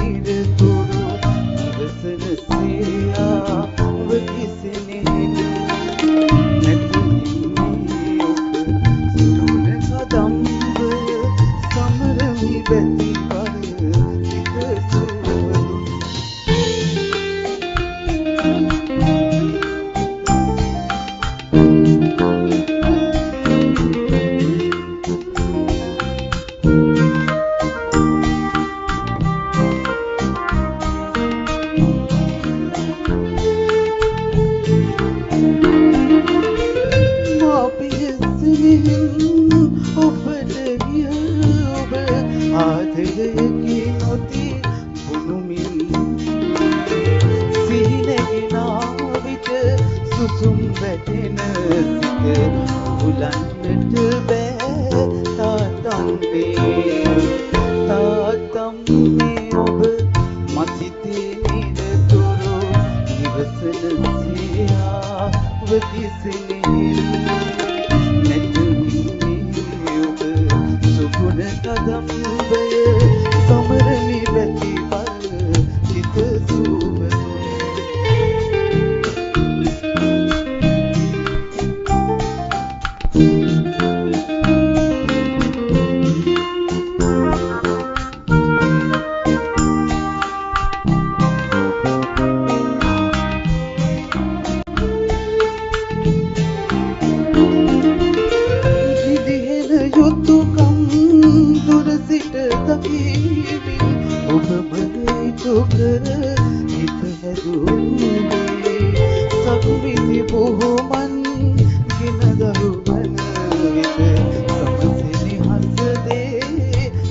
නිරතුරු ඉවසන සියා ඔබ කිසිනේ නැතුනේ ඔබ සුදුන කදම්බ සමරමි බැති පර ඉතසුවදුන් ඔබට ගිය ඔබ ආදරයකි නොති බුනුමින් සිහිනගෙනා විට සුසුම් වැටෙන සිත උලන්නට බෑ තාතම්බේ ඔබ මසිතේ නිරතුරු ඉවසන සියා ඔබ කිසිනේ කදම්බය සමරමි බැති පර හිත සුවදුන් ඔබ හිත හැදුනේ සතුවිති බොහෝමන් ගෙන දරුවන විට සමසිනි හසදේ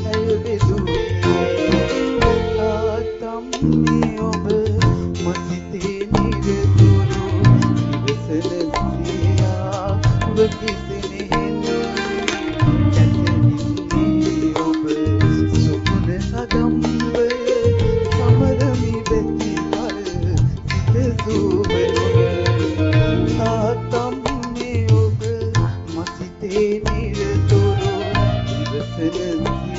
ඇය බෙදුවේ තාතම්මේ ඔබ මසිතේ නිරතුරු ඉවසන සියා ඔබ කිසිනේ නැතුනේ ඔබ සුකුන කදම්බ තාතම්මේ ඔබ මසිතේ නිරතුරු ඉවසන